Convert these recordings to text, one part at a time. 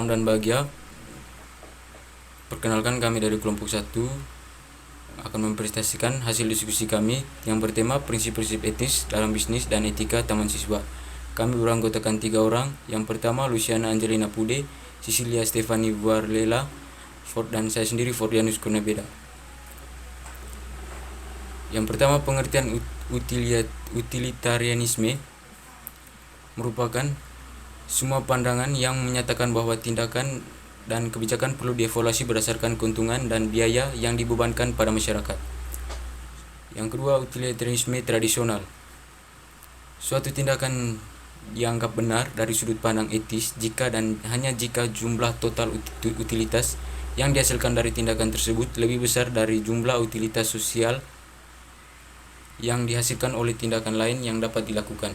salam dan bahagia. Perkenalkan, kami dari kelompok 1 akan mempresentasikan hasil diskusi kami yang bertema prinsip-prinsip etis dalam bisnis dan etika taman siswa. Kami beranggotakan 3 orang. Yang pertama, Luciana Angelina Pude, Cecilia Stefani Varlela, dan saya sendiri, Fordianus Kurnabeda. Yang pertama, pengertian utilitarianisme merupakan semua pandangan yang menyatakan bahwa tindakan dan kebijakan perlu dievaluasi berdasarkan keuntungan dan biaya yang dibebankan pada masyarakat. Yang kedua, utilitarianisme tradisional. Suatu tindakan dianggap benar dari sudut pandang etis jika dan hanya jika jumlah total utilitas yang dihasilkan dari tindakan tersebut lebih besar dari jumlah utilitas sosial yang dihasilkan oleh tindakan lain yang dapat dilakukan.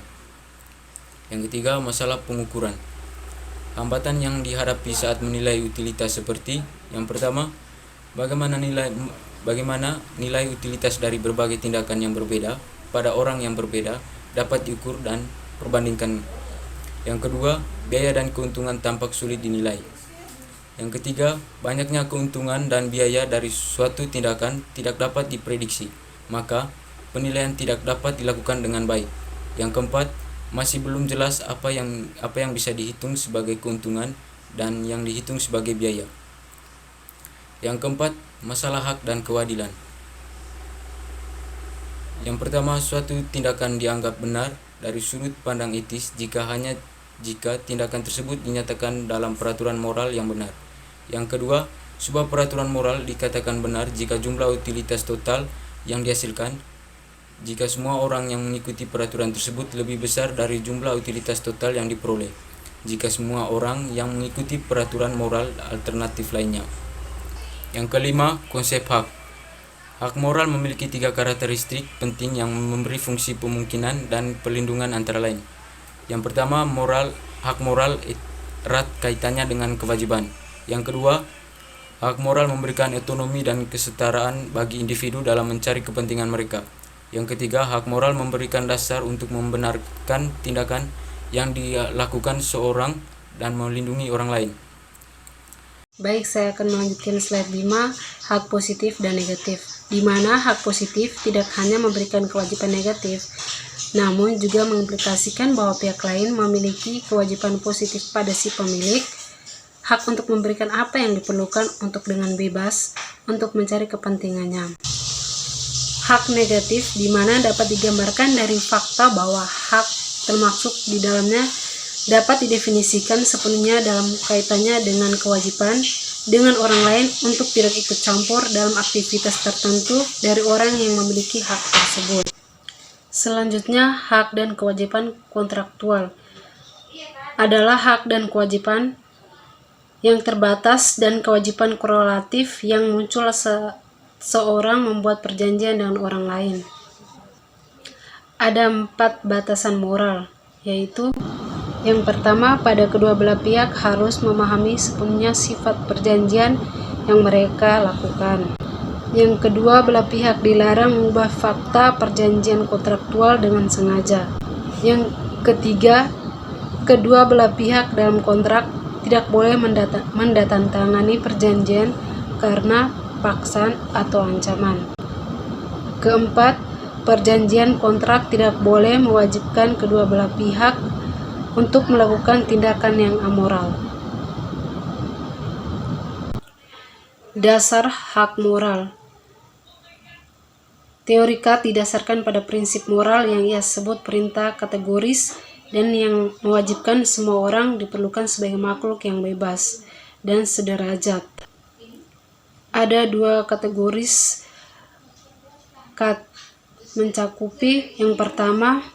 Yang ketiga, masalah pengukuran. Hambatan yang dihadapi saat menilai utilitas seperti yang pertama, bagaimana nilai utilitas dari berbagai tindakan yang berbeda pada orang yang berbeda dapat diukur dan perbandingkan. Yang kedua, biaya dan keuntungan tampak sulit dinilai. Yang ketiga, banyaknya keuntungan dan biaya dari suatu tindakan tidak dapat diprediksi, maka penilaian tidak dapat dilakukan dengan baik. Yang keempat, masih belum jelas apa yang bisa dihitung sebagai keuntungan dan yang dihitung sebagai biaya. Yang keempat, masalah hak dan keadilan. Yang pertama, suatu tindakan dianggap benar dari sudut pandang etis jika tindakan tersebut dinyatakan dalam peraturan moral yang benar. Yang kedua, sebuah peraturan moral dikatakan benar jika jumlah utilitas total yang dihasilkan jika semua orang yang mengikuti peraturan tersebut lebih besar dari jumlah utilitas total yang diperoleh jika semua orang yang mengikuti peraturan moral alternatif lainnya. Yang kelima, konsep hak. Hak moral memiliki 3 karakteristik penting yang memberi fungsi pemungkinan dan perlindungan antara lain. Yang pertama, hak moral erat kaitannya dengan kewajiban. Yang kedua, hak moral memberikan otonomi dan kesetaraan bagi individu dalam mencari kepentingan mereka. Yang ketiga, hak moral memberikan dasar untuk membenarkan tindakan yang dilakukan seorang dan melindungi orang lain. Baik, saya akan melanjutkan slide 5, hak positif dan negatif. Di mana hak positif tidak hanya memberikan kewajiban negatif, namun juga mengimplikasikan bahwa pihak lain memiliki kewajiban positif pada si pemilik, hak untuk memberikan apa yang diperlukan untuk dengan bebas untuk mencari kepentingannya. Hak negatif di mana dapat digambarkan dari fakta bahwa hak termasuk di dalamnya dapat didefinisikan sepenuhnya dalam kaitannya dengan kewajiban dengan orang lain untuk tidak ikut campur dalam aktivitas tertentu dari orang yang memiliki hak tersebut. Selanjutnya, hak dan kewajiban kontraktual adalah hak dan kewajiban yang terbatas dan kewajiban korelatif yang muncul seorang membuat perjanjian dengan orang lain. Ada 4 batasan moral, yaitu yang pertama, pada kedua belah pihak harus memahami sepenuhnya sifat perjanjian yang mereka lakukan. Yang kedua, belah pihak dilarang mengubah fakta perjanjian kontraktual dengan sengaja. Yang ketiga, kedua belah pihak dalam kontrak tidak boleh mendatangani perjanjian karena paksaan atau ancaman. Keempat, perjanjian kontrak tidak boleh mewajibkan kedua belah pihak untuk melakukan tindakan yang amoral. Dasar hak moral. Teorika didasarkan pada prinsip moral yang ia sebut perintah kategoris dan yang mewajibkan semua orang diperlukan sebagai makhluk yang bebas dan sederajat. Ada 2 kategoris mencakupi. Yang pertama,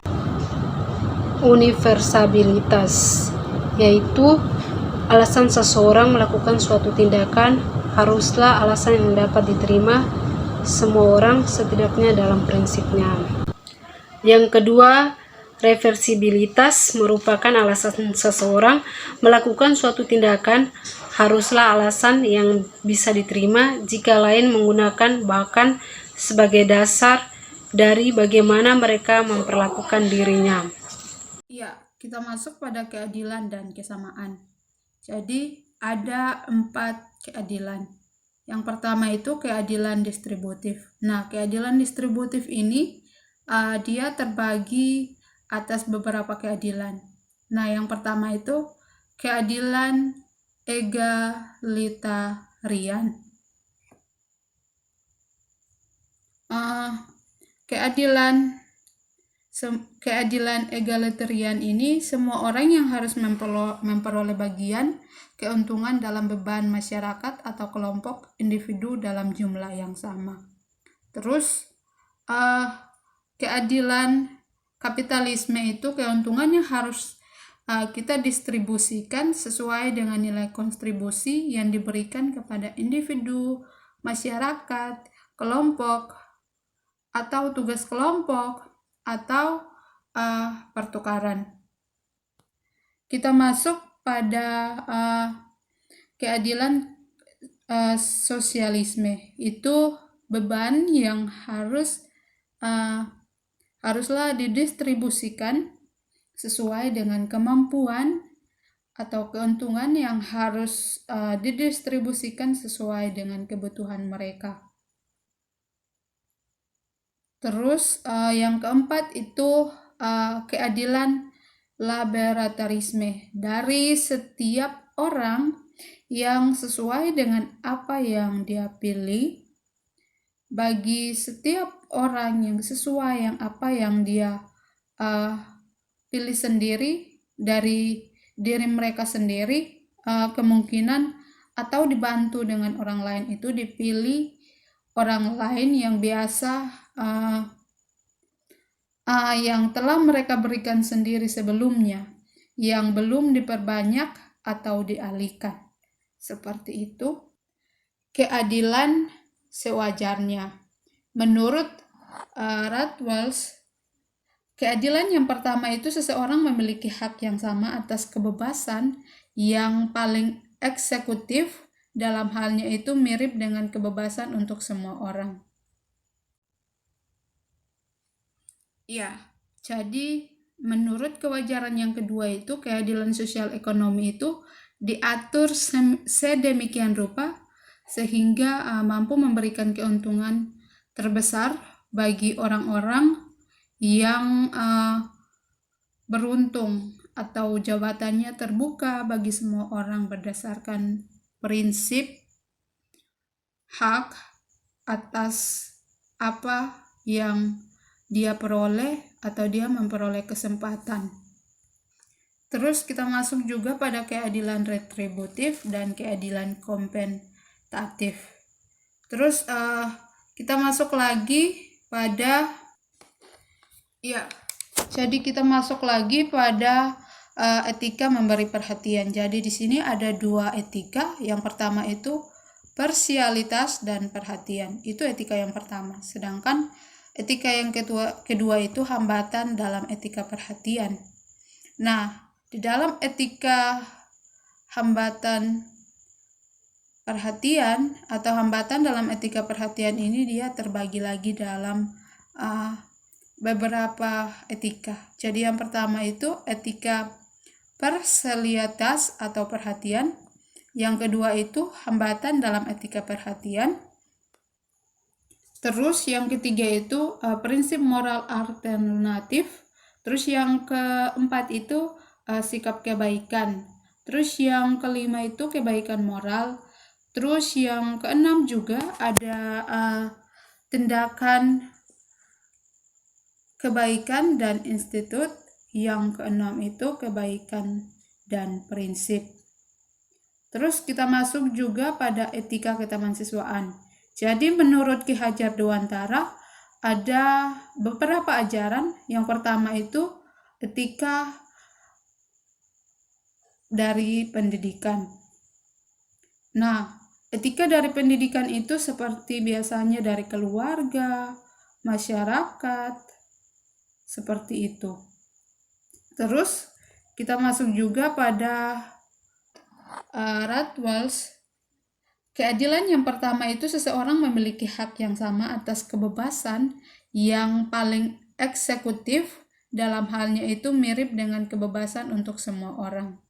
universalitas, yaitu alasan seseorang melakukan suatu tindakan haruslah alasan yang dapat diterima semua orang setidaknya dalam prinsipnya. Yang kedua, reversibilitas merupakan alasan seseorang melakukan suatu tindakan haruslah alasan yang bisa diterima jika lain menggunakan bahkan sebagai dasar dari bagaimana mereka memperlakukan dirinya. Iya, kita masuk pada keadilan dan kesamaan. Jadi, ada 4 keadilan. Yang pertama itu keadilan distributif. Nah, keadilan distributif ini dia terbagi atas beberapa keadilan. Nah, yang pertama itu keadilan egalitarian. Keadilan egalitarian ini semua orang yang harus memperoleh bagian keuntungan dalam beban masyarakat atau kelompok individu dalam jumlah yang sama. Terus keadilan kapitalisme itu keuntungannya harus kita distribusikan sesuai dengan nilai kontribusi yang diberikan kepada individu, masyarakat, kelompok, atau tugas kelompok, atau pertukaran. Kita masuk pada keadilan sosialisme. Itu beban yang haruslah didistribusikan sesuai dengan kemampuan atau keuntungan yang harus didistribusikan sesuai dengan kebutuhan mereka. Terus yang keempat itu keadilan libertarisme, dari setiap orang yang sesuai dengan apa yang dia pilih, bagi setiap orang yang sesuai apa yang dia pilih sendiri dari diri mereka sendiri, kemungkinan atau dibantu dengan orang lain itu dipilih orang lain yang biasa yang telah mereka berikan sendiri sebelumnya, yang belum diperbanyak atau dialihkan. Seperti itu. Keadilan sewajarnya. Menurut Rothwell, keadilan yang pertama itu seseorang memiliki hak yang sama atas kebebasan yang paling eksekutif, dalam halnya itu mirip dengan kebebasan untuk semua orang. Ya, jadi menurut kewajaran yang kedua itu keadilan sosial ekonomi itu diatur sedemikian rupa sehingga mampu memberikan keuntungan terbesar bagi orang-orang yang beruntung atau jabatannya terbuka bagi semua orang berdasarkan prinsip hak atas apa yang dia peroleh atau dia memperoleh kesempatan. Terus kita masuk juga pada keadilan retributif dan keadilan kompensatif. Terus kita masuk lagi pada etika memberi perhatian. Jadi di sini ada 2 etika. Yang pertama itu parsialitas dan perhatian. Itu etika yang pertama. Sedangkan etika yang kedua itu hambatan dalam etika perhatian. Nah, di dalam etika hambatan perhatian atau hambatan dalam etika perhatian ini dia terbagi lagi dalam beberapa etika. Jadi yang pertama itu etika parsialitas atau perhatian. Yang kedua itu hambatan dalam etika perhatian. Terus yang ketiga itu prinsip moral alternatif. Terus yang keempat itu sikap kebaikan. Terus yang kelima itu kebaikan moral. Terus yang keenam juga ada tindakan kebaikan dan institut. Yang keenam itu kebaikan dan prinsip. Terus kita masuk juga pada etika kemahasiswaan. Jadi menurut Ki Hajar Dewantara ada beberapa ajaran. Yang pertama itu etika dari pendidikan. Nah, etika dari pendidikan itu seperti biasanya dari keluarga, masyarakat, seperti itu. Terus kita masuk juga pada Rothwell. Keadilan yang pertama itu seseorang memiliki hak yang sama atas kebebasan yang paling eksekutif, dalam halnya itu mirip dengan kebebasan untuk semua orang.